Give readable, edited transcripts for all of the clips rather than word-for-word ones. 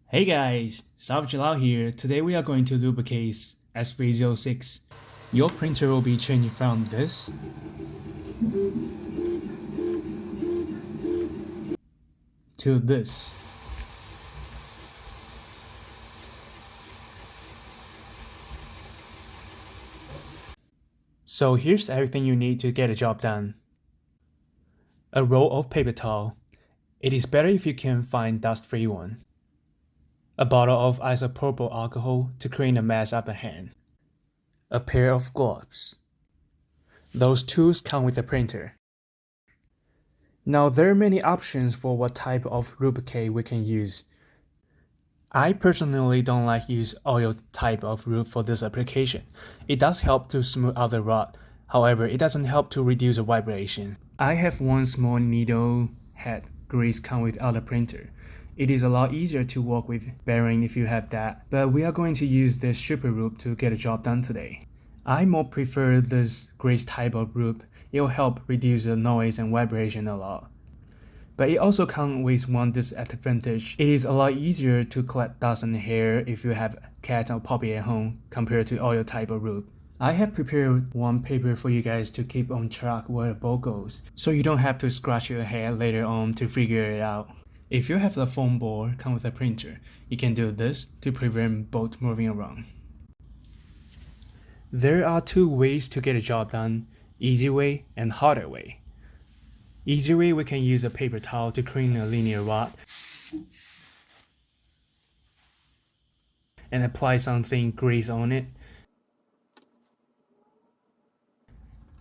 Hey guys, Sovol here. Today we are going to lubricate SV06. Your printer will be changing from this to this. So here's everything you need to get a job done. A roll of paper towel. It is better if you can find dust-free one. A bottle of isopropyl alcohol to clean a mess up the hand. A pair of gloves. Those tools come with the printer. Now there are many options for what type of lubricate we can use. I personally don't like use oil type of lube for this application. It does help to smooth out the rod, however it doesn't help to reduce the vibration. I have one small needle head grease come without the printer. It is a lot easier to work with bearing if you have that, but we are going to use this stripper lube to get a job done today. I more prefer this grease type of lube. It will help reduce the noise and vibration a lot. But it also comes with one disadvantage. It is a lot easier to collect dust and hair if you have cat or puppy at home compared to oil type of lube. I have prepared one paper for you guys to keep on track where the ball goes, so you don't have to scratch your head later on to figure it out. If you have the foam board come with a printer, you can do this to prevent bolt moving around. There are two ways to get a job done, easy way and harder way. Easy way, we can use a paper towel to clean a linear rod and apply something grease on it.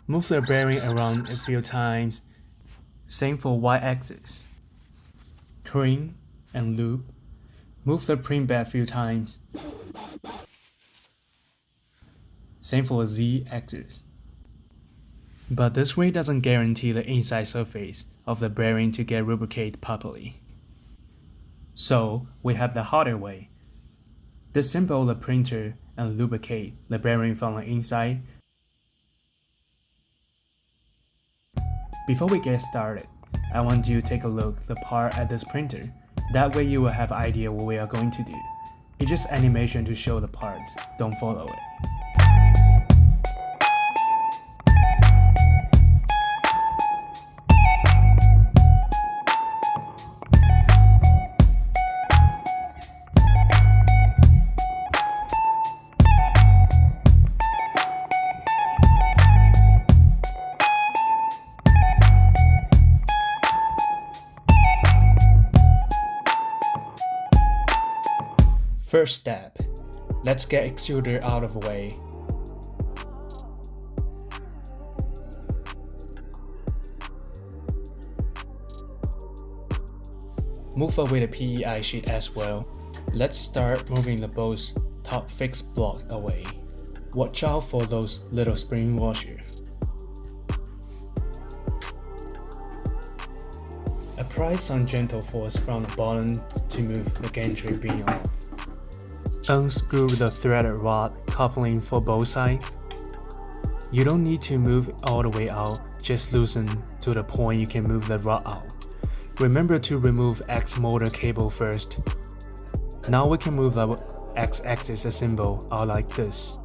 Move the bearing around a few times. Same for y-axis. Clean and lube. Move the print bed a few times. Same for the z-axis. But this way doesn't guarantee the inside surface of the bearing to get lubricated properly. So we have the harder way. Disassemble the printer and lubricate the bearing from the inside. Before we get started, I want you to take a look at the part at this printer. That way you will have an idea what we are going to do. It's just animation to show the parts, don't follow it. First step, let's get extruder out of the way. Move away the PEI sheet as well. Let's start moving the bolt's top fixed block away. Watch out for those little spring washers. Apply some gentle force from the bottom to move the gantry beam off. Unscrew the threaded rod coupling for both sides. You don't need to move all the way out, just loosen to the point you can move the rod out. Remember to remove X motor cable first. Now we can move the X-axis assemble out like this.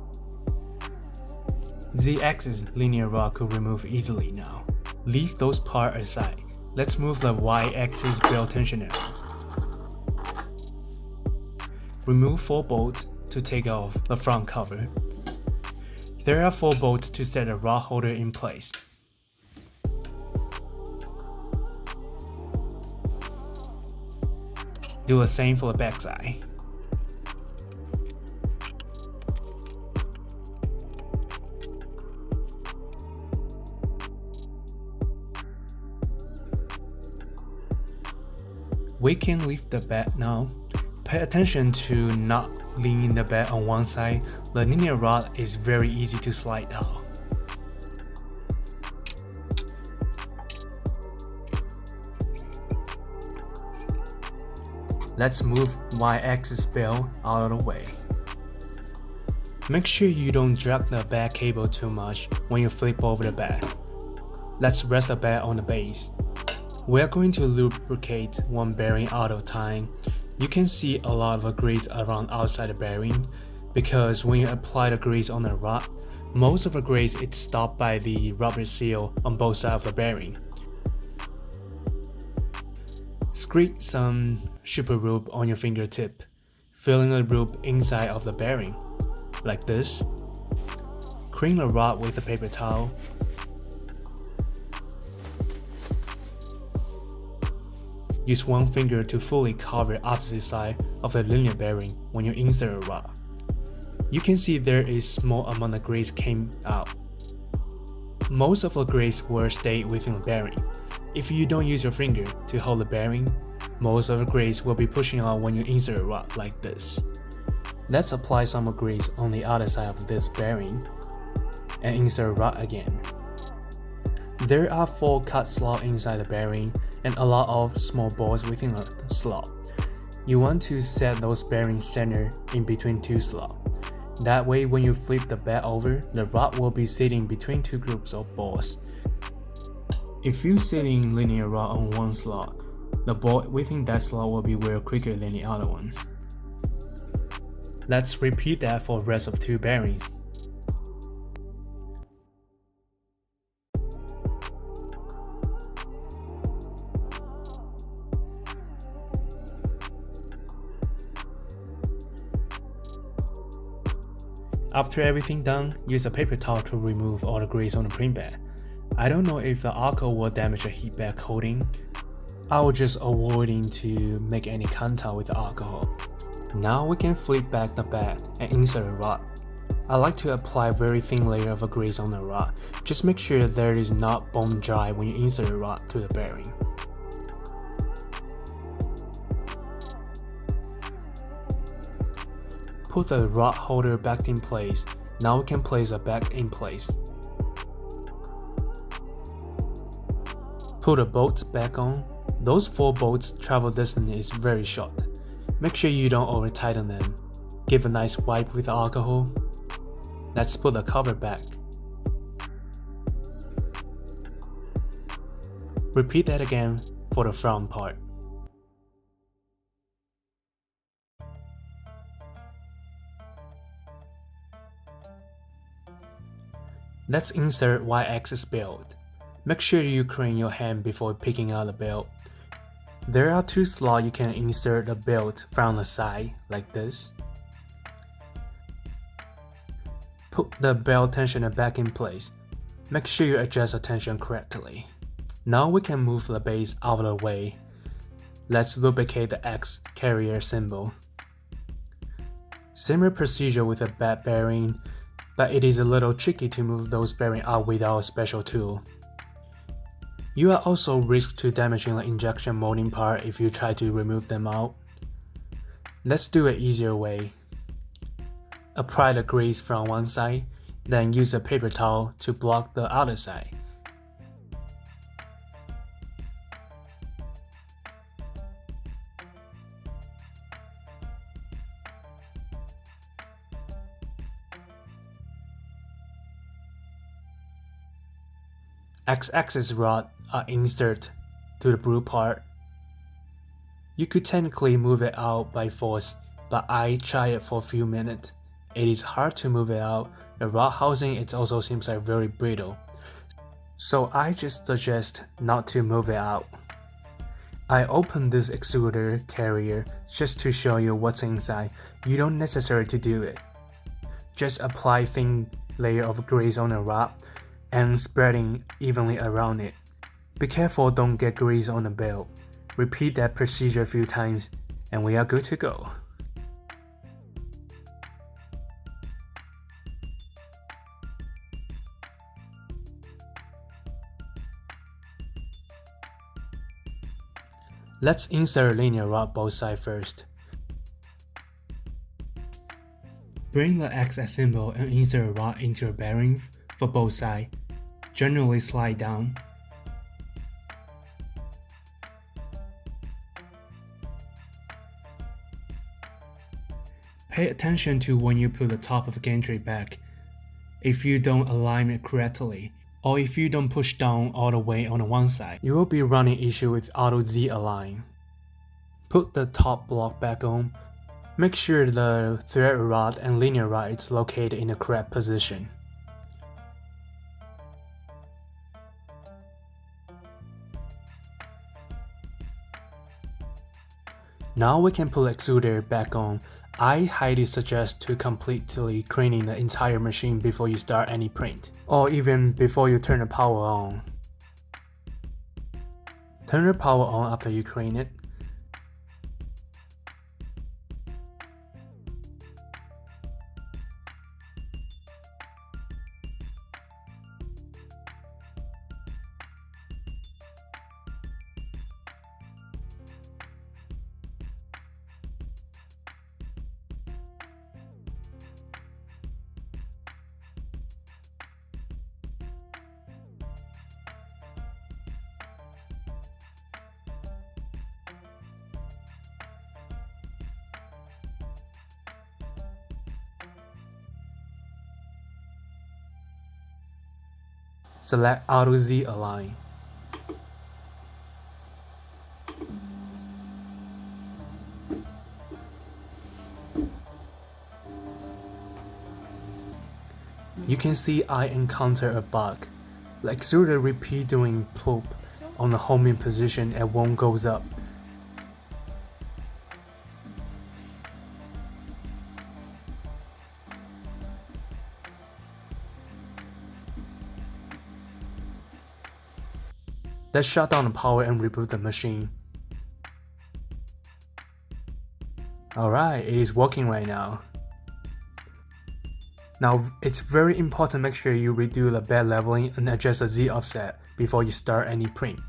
Z-axis linear rod could remove easily now. Leave those parts aside. Let's move the Y-axis belt tensioner. Remove 4 bolts to take off the front cover. There are 4 bolts to set the rod holder in place. Do the same for the back side. We can lift the bed now. Pay attention to not leaning the bed on one side. The linear rod is very easy to slide out. Let's move Y-axis belt out of the way. Make sure you don't drag the back cable too much when you flip over the bed. Let's rest the bed on the base. We are going to lubricate one bearing at a time. You can see a lot of grease around outside the bearing because when you apply the grease on the rod, most of the grease is stopped by the rubber seal on both sides of the bearing. Squeeze some super lube on your fingertip, filling the lube inside of the bearing, like this. Clean the rod with a paper towel. Use one finger to fully cover opposite side of the linear bearing when you insert a rod. You can see there is small amount of grease came out. Most of the grease will stay within the bearing. If you don't use your finger to hold the bearing, most of the grease will be pushing out when you insert a rod like this. Let's apply some grease on the other side of this bearing and insert a rod again. There are 4 cut slots inside the bearing and a lot of small balls within a slot. You want to set those bearings center in between 2 slots. That way when you flip the bed over, the rod will be sitting between 2 groups of balls. If you setting linear rod on one slot, the ball within that slot will be wear quicker than the other ones. Let's repeat that for the rest of 2 bearings. After everything done, use a paper towel to remove all the grease on the print bed. I don't know if the alcohol will damage the heat bed coating. I was just avoiding to make any contact with the alcohol. Now we can flip back the bed and insert a rod. I like to apply a very thin layer of grease on the rod. Just make sure that it is not bone dry when you insert a rod to the bearing. Put the rod holder back in place. Now we can place it back in place. Put the bolts back on. Those 4 bolts travel distance is very short. Make sure you don't over tighten them. Give a nice wipe with alcohol. Let's put the cover back. Repeat that again for the front part. Let's insert y-axis belt. Make sure you clean your hand before picking out the belt. There are 2 slots you can insert the belt from the side, like this. Put the belt tensioner back in place. Make sure you adjust the tension correctly. Now we can move the base out of the way. Let's lubricate the X carrier symbol. Similar procedure with a bed bearing, but it is a little tricky to move those bearings out without a special tool. You are also risk to damaging the injection molding part if you try to remove them out. Let's do an easier way. Apply the grease from one side, then use a paper towel to block the other side. X-axis rod are inserted to the blue part. You could technically move it out by force, but I tried it for a few minutes. It is hard to move it out. The rod housing it also seems like very brittle. So I just suggest not to move it out. I opened this extruder carrier just to show you what's inside. You don't necessarily to do it. Just apply thin layer of grease on the rod and spreading evenly around it. Be careful don't get grease on the belt. Repeat that procedure a few times and we are good to go. Let's insert linear rod both sides first. Bring the XS symbol and insert a rod into a bearing for both sides. Generally slide down. Pay attention to when you put the top of the gantry back. If you don't align it correctly, or if you don't push down all the way on the one side, you will be running issue with auto Z align. Put the top block back on. Make sure the thread rod and linear rod is located in the correct position. Now we can put extruder back on. I highly suggest to completely cleaning the entire machine before you start any print, or even before you turn the power on. Turn the power on after you clean it. Select Auto Z Align. You can see I encounter a bug. The extruder repeat doing plop on the homing position and won't goes up. Let's shut down the power and reboot the machine. Alright, it is working right now. Now it's very important to make sure you redo the bed leveling and adjust the Z offset before you start any print.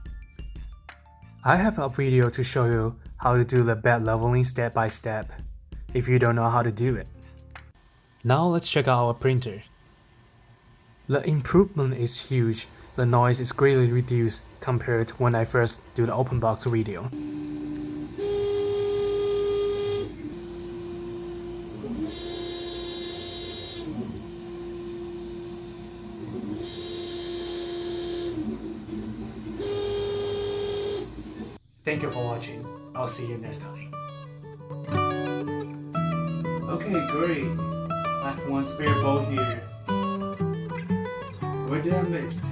I have a video to show you how to do the bed leveling step by step if you don't know how to do it. Now let's check out our printer. The improvement is huge. The noise is greatly reduced compared to when I first do the open box video. Thank you for watching. I'll see you next time. Okay, great. I have one spare bowl here. Where did I miss?